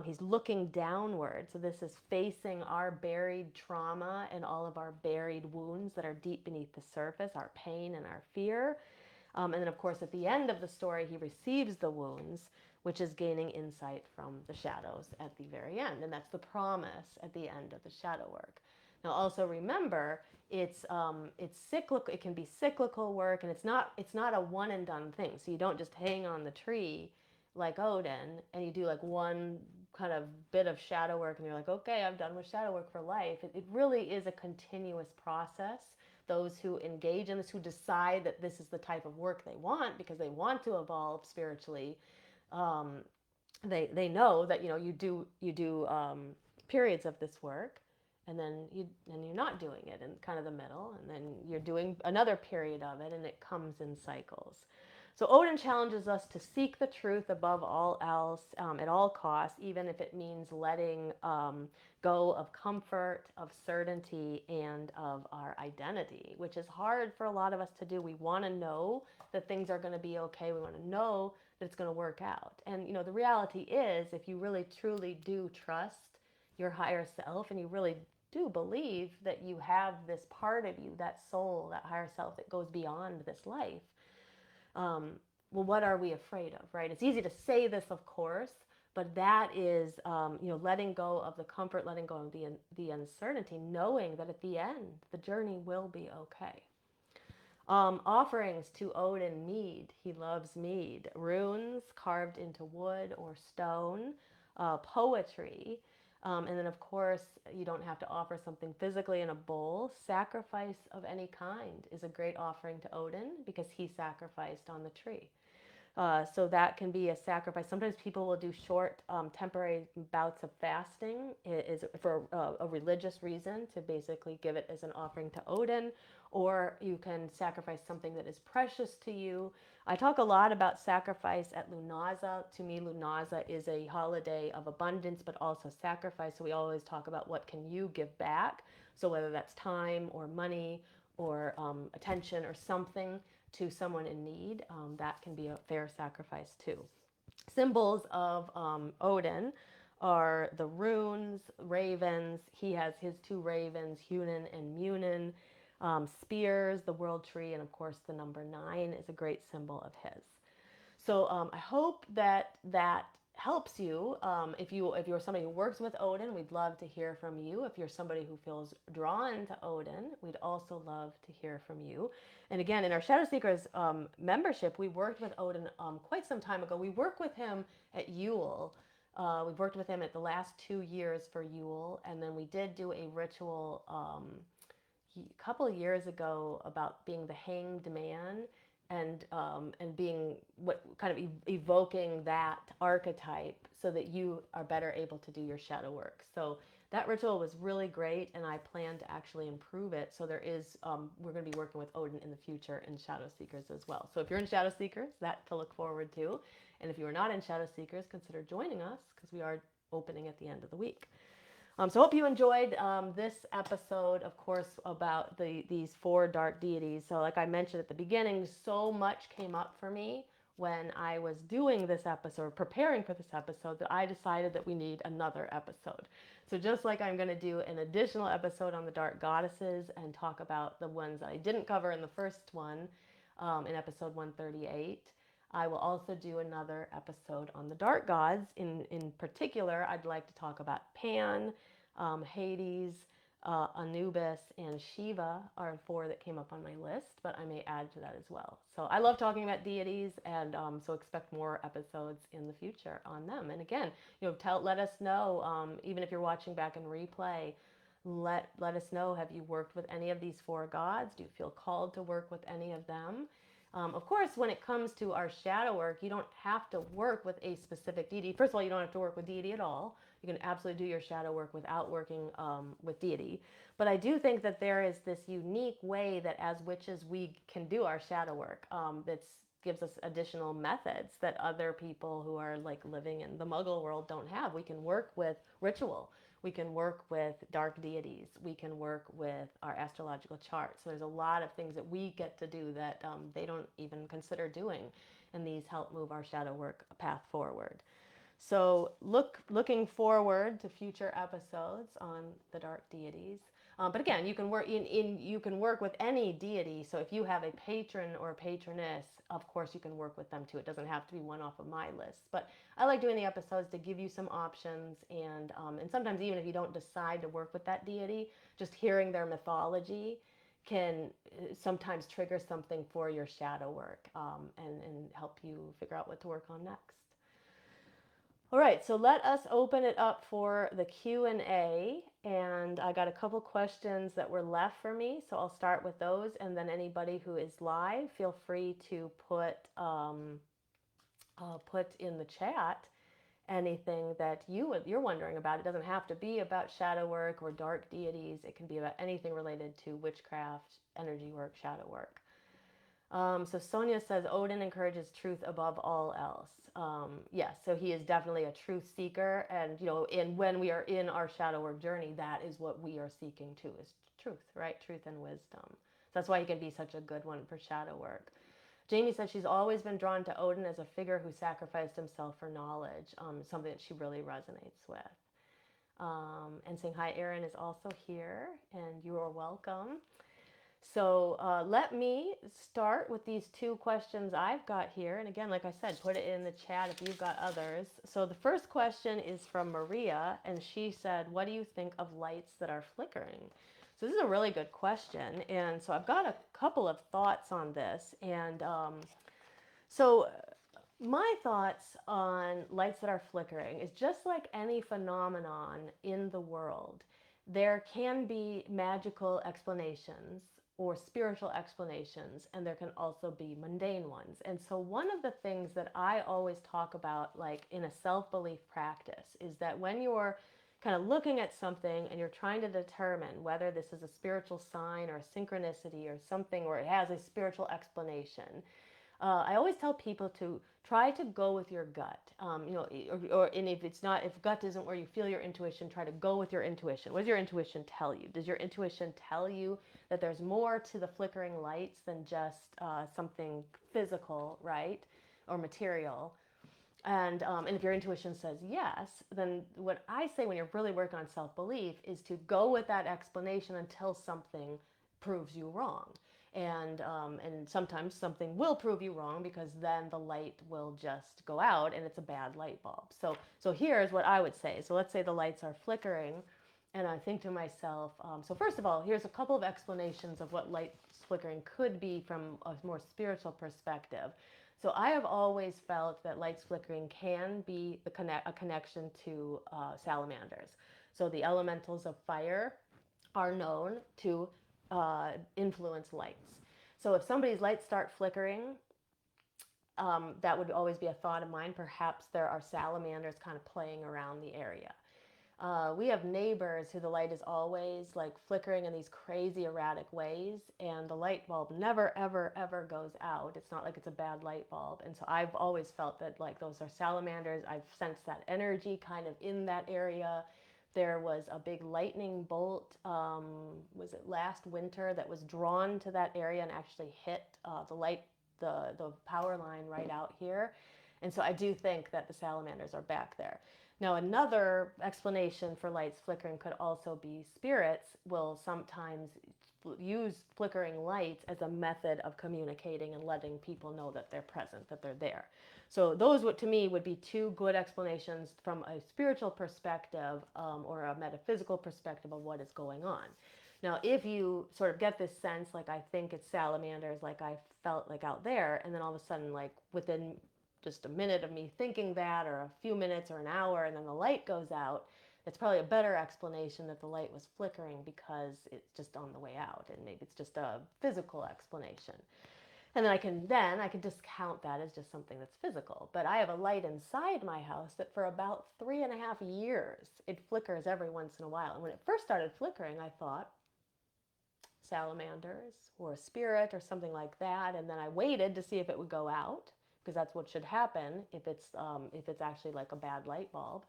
he's looking downward. So this is facing our buried trauma and all of our buried wounds that are deep beneath the surface, our pain and our fear. And then, of course, at the end of the story, he receives the wounds, which is gaining insight from the shadows at the very end. And that's the promise at the end of the shadow work. Now, also remember, it's cyclical. It can be cyclical work, and it's not a one and done thing. So you don't just hang on the tree like Odin and you do like one kind of bit of shadow work and you're like, okay, I'm done with shadow work for life. It really is a continuous process. Those who engage in this, who decide that this is the type of work they want because they want to evolve spiritually, they know that you do periods of this work, and then you're not doing it in kind of the middle, and then you're doing another period of it, and it comes in cycles. So Odin challenges us to seek the truth above all else, at all costs, even if it means letting go of comfort, of certainty, and of our identity, which is hard for a lot of us to do. We want to know that things are going to be okay. We want to know that it's going to work out. And the reality is, if you really truly do trust your higher self, and you really do believe that you have this part of you, that soul, that higher self that goes beyond this life, well, what are we afraid of, right? It's easy to say this, of course, but that is, letting go of the comfort, letting go of the uncertainty, knowing that at the end, the journey will be okay. Offerings to Odin: mead. He loves mead. Runes carved into wood or stone. Poetry. And then, of course, you don't have to offer something physically in a bowl. Sacrifice of any kind is a great offering to Odin because he sacrificed on the tree. So that can be a sacrifice. Sometimes people will do short, temporary bouts of fasting is for a religious reason, to basically give it as an offering to Odin, or you can sacrifice something that is precious to you. I talk a lot about sacrifice at Lunaza. To me, Lunaza is a holiday of abundance, but also sacrifice. So we always talk about what can you give back. So whether that's time or money or attention or something to someone in need, that can be a fair sacrifice too. Symbols of Odin are the runes, ravens. He has his 2 ravens, Hunin and Munin. Spears, the world tree, and of course the number 9 is a great symbol of his. So I hope that helps you. If you're somebody who works with Odin, we'd love to hear from you. If you're somebody who feels drawn to Odin, we'd also love to hear from you. And again, in our Shadow Seekers membership, we worked with Odin quite some time ago. We work with him at Yule. We've worked with him at the last 2 years for Yule, and then we did do a ritual a couple of years ago about being the hanged man, and being what kind of evoking that archetype so that you are better able to do your shadow work. So that ritual was really great, and I plan to actually improve it. So there is, we're going to be working with Odin in the future in Shadow Seekers as well. So if you're in Shadow Seekers, that to look forward to. And if you are not in Shadow Seekers, consider joining us because we are opening at the end of the week. So I hope you enjoyed this episode, of course, about these 4 dark deities. So like I mentioned at the beginning, so much came up for me when I was doing this episode, preparing for this episode, that I decided that we need another episode. So just like I'm going to do an additional episode on the dark goddesses and talk about the ones I didn't cover in the first one, in episode 138, I will also do another episode on the dark gods. In particular, I'd like to talk about Pan, Hades, Anubis, and Shiva are 4 that came up on my list, but I may add to that as well. So I love talking about deities, and so expect more episodes in the future on them. And again, let us know, even if you're watching back in replay, let us know, have you worked with any of these 4 gods? Do you feel called to work with any of them? Of course, when it comes to our shadow work, you don't have to work with a specific deity. First of all, you don't have to work with deity at all. You can absolutely do your shadow work without working with deity. But I do think that there is this unique way that as witches we can do our shadow work that gives us additional methods that other people who are like living in the muggle world don't have. We can work with ritual. We can work with dark deities. We can work with our astrological charts. So there's a lot of things that we get to do that they don't even consider doing. And these help move our shadow work path forward. So looking forward to future episodes on the dark deities. But again, you can work with any deity. So if you have a patron or a patroness, of course you can work with them too. It doesn't have to be one off of my list. But I like doing the episodes to give you some options, and sometimes even if you don't decide to work with that deity, just hearing their mythology can sometimes trigger something for your shadow work, and help you figure out what to work on next. All right, so let us open it up for the Q&A, and I got a couple questions that were left for me, so I'll start with those, and then anybody who is live, feel free to put in the chat anything that you're wondering about. It doesn't have to be about shadow work or dark deities. It can be about anything related to witchcraft, energy work, shadow work. So Sonia says, Odin encourages truth above all else. Yes, so he is definitely a truth seeker. And, when we are in our shadow work journey, that is what we are seeking too, is truth, right? Truth and wisdom. So that's why he can be such a good one for shadow work. Jamie says she's always been drawn to Odin as a figure who sacrificed himself for knowledge, something that she really resonates with. And saying hi, Erin is also here, and you are welcome. So let me start with these 2 questions I've got here. And again, like I said, put it in the chat if you've got others. So the first question is from Maria, and she said, what do you think of lights that are flickering? So this is a really good question. And so I've got a couple of thoughts on this. And so my thoughts on lights that are flickering is just like any phenomenon in the world, there can be magical explanations or spiritual explanations, and there can also be mundane ones. And so one of the things that I always talk about, like in a self-belief practice, is that when you're kind of looking at something and you're trying to determine whether this is a spiritual sign or a synchronicity or something, or it has a spiritual explanation, I always tell people to try to go with your gut. And if gut isn't where you feel your intuition, try to go with your intuition. What does your intuition tell you? Does your intuition tell you that there's more to the flickering lights than just something physical, right, or material? And if your intuition says yes, then what I say when you're really working on self-belief is to go with that explanation until something proves you wrong. And sometimes something will prove you wrong, because then the light will just go out and it's a bad light bulb. So here's what I would say. So let's say the lights are flickering, and I think to myself, so first of all, here's a couple of explanations of what light flickering could be from a more spiritual perspective. So I have always felt that lights flickering can be a connection to salamanders. So the elementals of fire are known to influence lights. So if somebody's lights start flickering, that would always be a thought of mine. Perhaps there are salamanders kind of playing around the area. We have neighbors who the light is always like flickering in these crazy erratic ways, and the light bulb never, ever, ever goes out. It's not like it's a bad light bulb. And so I've always felt that like those are salamanders. I've sensed that energy kind of in that area. There was a big lightning bolt, was it last winter, that was drawn to that area and actually hit the power line right out here. And so I do think that the salamanders are back there. Now, another explanation for lights flickering could also be spirits will sometimes use flickering lights as a method of communicating and letting people know that they're present, that they're there. So those would, to me, would be two good explanations from a spiritual perspective, or a metaphysical perspective of what is going on. Now, if you sort of get this sense, like I think it's salamanders, like I felt like out there, and then all of a sudden, like within just a minute of me thinking that, or a few minutes or an hour, and then the light goes out, it's probably a better explanation that the light was flickering because it's just on the way out, and maybe it's just a physical explanation. And then I can discount that as just something that's physical. But I have a light inside my house that for about 3.5 years it flickers every once in a while. And when it first started flickering, I thought salamanders or a spirit or something like that. And then I waited to see if it would go out, because that's what should happen if it's actually like a bad light bulb.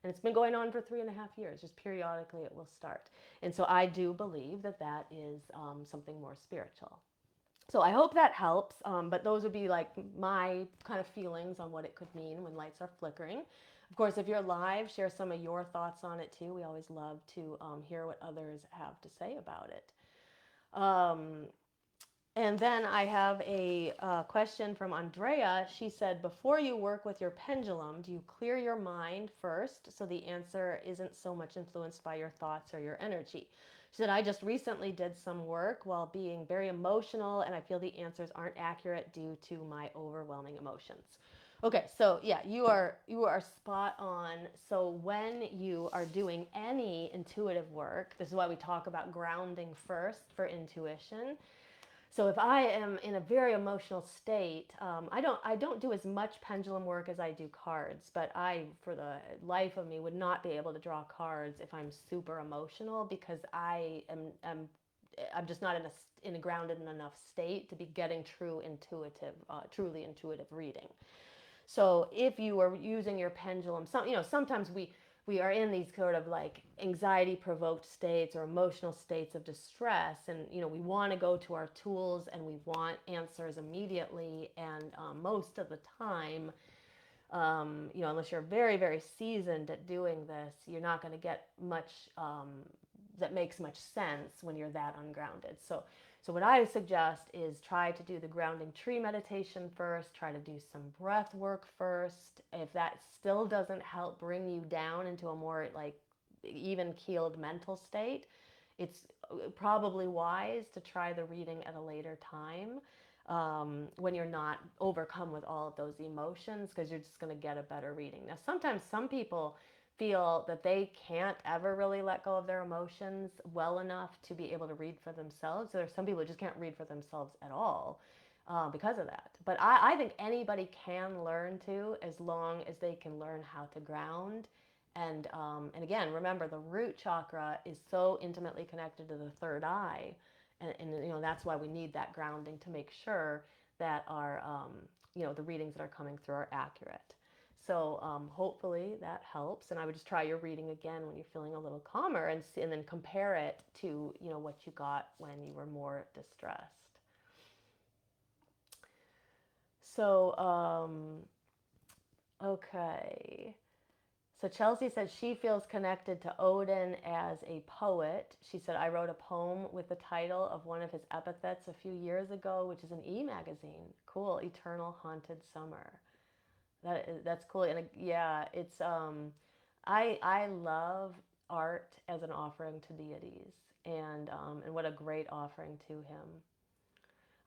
And it's been going on for 3.5 years. Just periodically it will start. And so I do believe that that is something more spiritual. So I hope that helps. But those would be like my kind of feelings on what it could mean when lights are flickering. Of course, if you're live, share some of your thoughts on it too. We always love to hear what others have to say about it. Um, and then I have a question from Andrea. She said, before you work with your pendulum, do you clear your mind first so the answer isn't so much influenced by your thoughts or your energy? She said, I just recently did some work while being very emotional, and I feel the answers aren't accurate due to my overwhelming emotions. Okay, so yeah, you are spot on. So when you are doing any intuitive work, this is why we talk about grounding first for intuition. So if I am in a very emotional state, I don't do as much pendulum work as I do cards. But I, for the life of me, would not be able to draw cards if I'm super emotional, because I'm just not in a grounded enough state to be getting truly intuitive reading. So if you are using your pendulum, sometimes we are in these sort of like anxiety provoked states or emotional states of distress, and we want to go to our tools and we want answers immediately. And most of the time, unless you're very, very seasoned at doing this, you're not going to get much that makes much sense when you're that ungrounded. So what I suggest is try to do the grounding tree meditation first, try to do some breath work first. If that still doesn't help bring you down into a more like even keeled mental state, it's probably wise to try the reading at a later time, when you're not overcome with all of those emotions, because you're just going to get a better reading. Now, sometimes some people feel that they can't ever really let go of their emotions well enough to be able to read for themselves. So there's some people who just can't read for themselves at all, because of that. But I think anybody can learn to, as long as they can learn how to ground. And again, remember, the root chakra is so intimately connected to the third eye, and that's why we need that grounding to make sure that our the readings that are coming through are accurate. So hopefully that helps. And I would just try your reading again when you're feeling a little calmer, and then compare it to what you got when you were more distressed. So okay. So Chelsea said she feels connected to Odin as a poet. She said, I wrote a poem with the title of one of his epithets a few years ago, which is an e-magazine. Cool. Eternal Haunted Summer. That's cool. And yeah, it's I love art as an offering to deities, and what a great offering to him.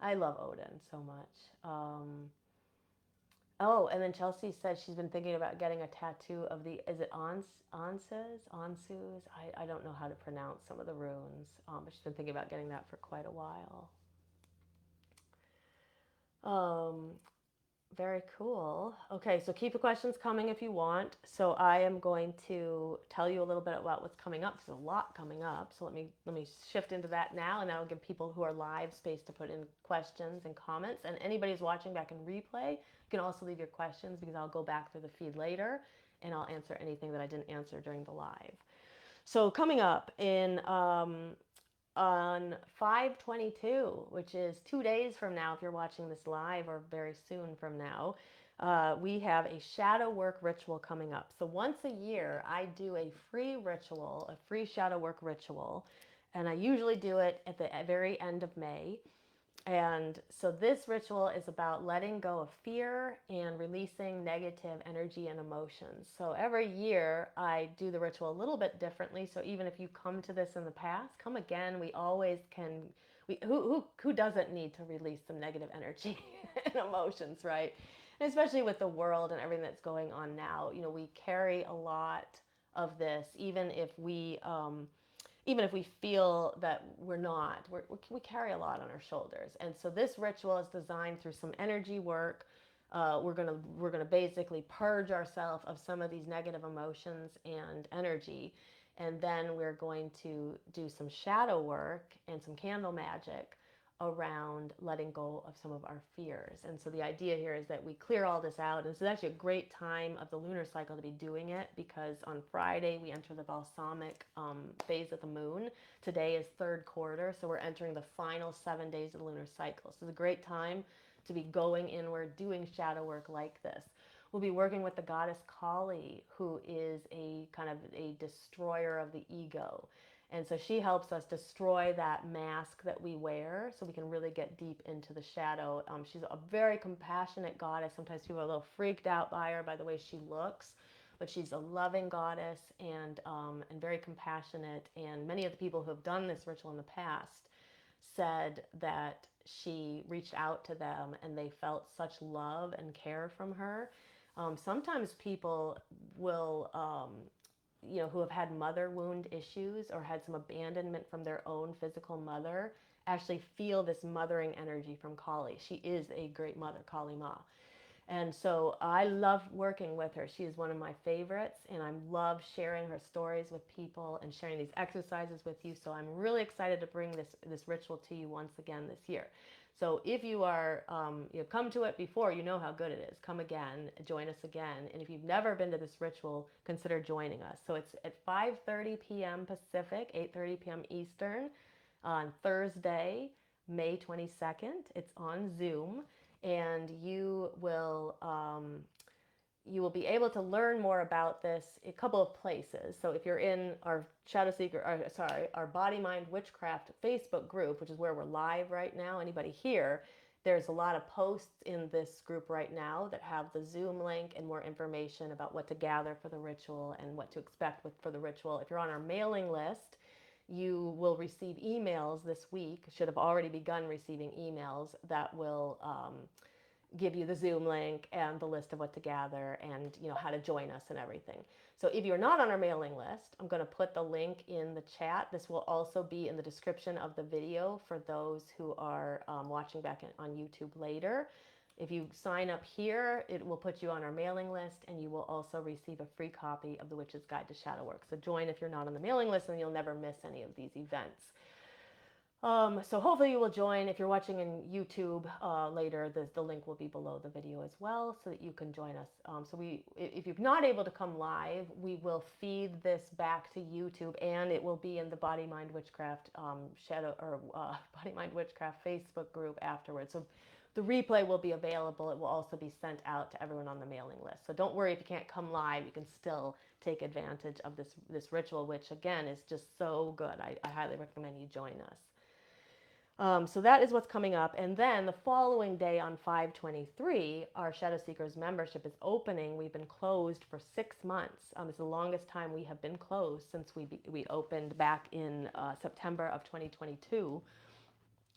I love Odin so much. Oh, and then Chelsea said she's been thinking about getting a tattoo of is it Ansus? I don't know how to pronounce some of the runes, but she's been thinking about getting that for quite a while. Um, Very cool. Okay, so keep the questions coming if you want. So I am going to tell you a little bit about what's coming up. There's a lot coming up. So let me shift into that now, and that'll give people who are live space to put in questions and comments. And anybody who's watching back in replay, you can also leave your questions, because I'll go back through the feed later and I'll answer anything that I didn't answer during the live. So coming up on 5/22, which is 2 days from now if you're watching this live, or very soon from now, we have a shadow work ritual coming up. So once a year, I do a free ritual, a free shadow work ritual, and I usually do it at the very end of May. And so this ritual is about letting go of fear and releasing negative energy and emotions. So every year I do the ritual a little bit differently. So even if you come to this in the past, come again. We always can. Who doesn't need to release some negative energy and emotions, right? And especially with the world and everything that's going on now, we carry a lot of this, even if we feel that we're not, we carry a lot on our shoulders. And so this ritual is designed through some energy work. We're gonna basically purge ourselves of some of these negative emotions and energy, and then we're going to do some shadow work and some candle magic around letting go of some of our fears. And so the idea here is that we clear all this out. And so it's actually a great time of the lunar cycle to be doing it, because on Friday we enter the balsamic phase of the moon. Today is third quarter, so we're entering the final 7 days of the lunar cycle. So it's a great time to be going inward, doing shadow work like this. We'll be working with the goddess Kali, who is a kind of a destroyer of the ego. And so she helps us destroy that mask that we wear so we can really get deep into the shadow. She's a very compassionate goddess. Sometimes people are a little freaked out by her, by the way she looks, but she's a loving goddess and very compassionate. And many of the people who have done this ritual in the past said that she reached out to them and they felt such love and care from her. Sometimes people will who have had mother wound issues or had some abandonment from their own physical mother, actually feel this mothering energy from Kali. She is a great mother, Kali Ma. And so I love working with her. She is one of my favorites, and I love sharing her stories with people and sharing these exercises with you. So I'm really excited to bring this ritual to you once again this year. So if you've come to it before, you know how good it is. Come again, join us again. And if you've never been to this ritual, consider joining us. So it's at 5:30 p.m. Pacific, 8:30 p.m. Eastern on Thursday, May 22nd. It's on Zoom, and you will be able to learn more about this a couple of places. So if you're in our our Body Mind Witchcraft Facebook group, which is where we're live right now, anybody here, there's a lot of posts in this group right now that have the Zoom link and more information about what to gather for the ritual and what to expect for the ritual. If you're on our mailing list, you will receive emails this week, should have already begun receiving emails that will give you the Zoom link and the list of what to gather and how to join us and everything. So if you're not on our mailing list, I'm going to put the link in the chat. This will also be in the description of the video for those who are watching back on YouTube later. If you sign up here, it will put you on our mailing list, and you will also receive a free copy of The Witch's Guide to Shadow Work. So join if you're not on the mailing list, and you'll never miss any of these events. So hopefully you will join. If you're watching in YouTube later, the link will be below the video as well, so that you can join us. If you're not able to come live, we will feed this back to YouTube, and it will be in the Body Mind Witchcraft Body Mind Witchcraft Facebook group afterwards. So the replay will be available. It will also be sent out to everyone on the mailing list. So don't worry if you can't come live. You can still take advantage of this ritual, which again is just so good. I highly recommend you join us. So that is what's coming up. And then the following day on 5/23, our Shadow Seekers membership is opening. We've been closed for 6 months. It's the longest time we have been closed since we opened back in September of 2022.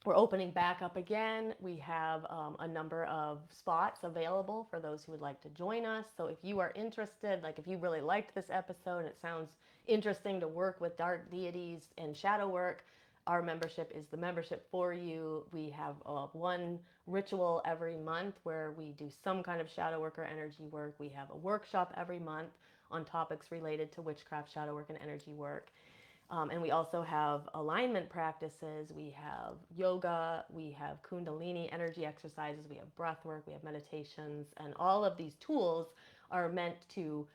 We're opening back up again. We have a number of spots available for those who would like to join us. So if you are interested, like if you really liked this episode and it sounds interesting to work with dark deities and shadow work, our membership is the membership for you. We have one ritual every month where we do some kind of shadow work or energy work. We have a workshop every month on topics related to witchcraft, shadow work, and energy work. And we also have alignment practices. We have yoga. We have Kundalini energy exercises. We have breath work. We have meditations. And all of these tools are meant to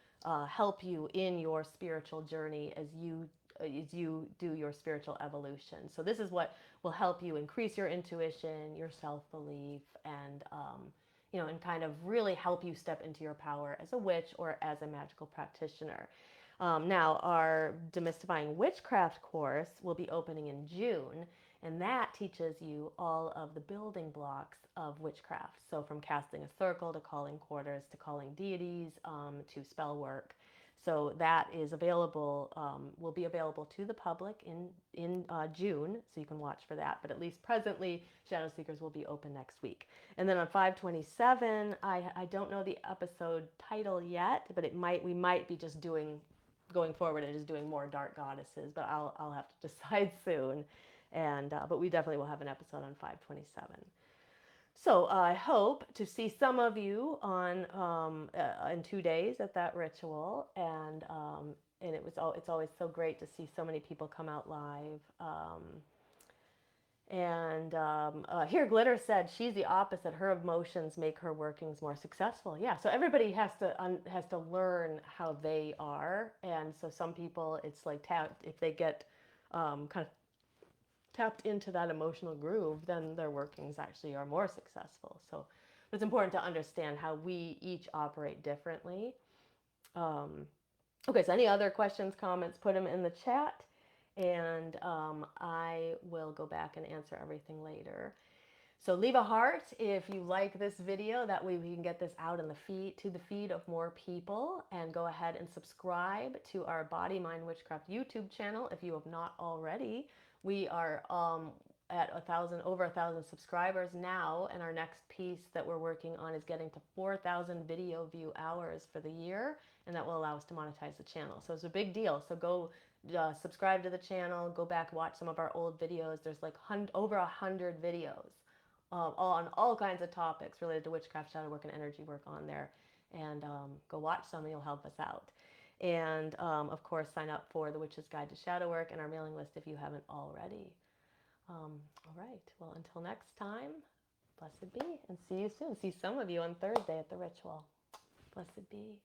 help you in your spiritual journey as you do your spiritual evolution. So this is what will help you increase your intuition, your self-belief, and and kind of really help you step into your power as a witch or as a magical practitioner. Now, our Demystifying Witchcraft course will be opening in June, and that teaches you all of the building blocks of witchcraft. So from casting a circle to calling quarters to calling deities to spell work. So that is available, will be available to the public in June, so you can watch for that. But at least presently, Shadow Seekers will be open next week. And then on 5/27, I don't know the episode title yet, but we might be just going forward and just doing more dark goddesses, but I'll have to decide soon. And but we definitely will have an episode on 5/27. So I hope to see some of you on in 2 days at that ritual, and it's always so great to see so many people come out live. Here Glitter said she's the opposite. Her emotions make her workings more successful. Yeah, so everybody has to learn how they are, and so some people it's like if they get kind of tapped into that emotional groove, then their workings actually are more successful. So it's important to understand how we each operate differently. Okay, so any other questions, comments, put them in the chat, and I will go back and answer everything later. So leave a heart if you like this video. That way we can get this out in the feed of more people. And go ahead and subscribe to our Body, Mind, Witchcraft YouTube channel if you have not already. We are at over 1,000 subscribers now, and our next piece that we're working on is getting to 4,000 video view hours for the year, and that will allow us to monetize the channel. So it's a big deal. So go subscribe to the channel, go back, watch some of our old videos. There's like over 100 videos on all kinds of topics related to witchcraft, shadow work, and energy work on there. And go watch some, and you'll help us out. And of course, sign up for the Witch's Guide to Shadow Work and our mailing list if you haven't already. All right. Well, until next time, blessed be, and see you soon. See some of you on Thursday at the ritual. Blessed be.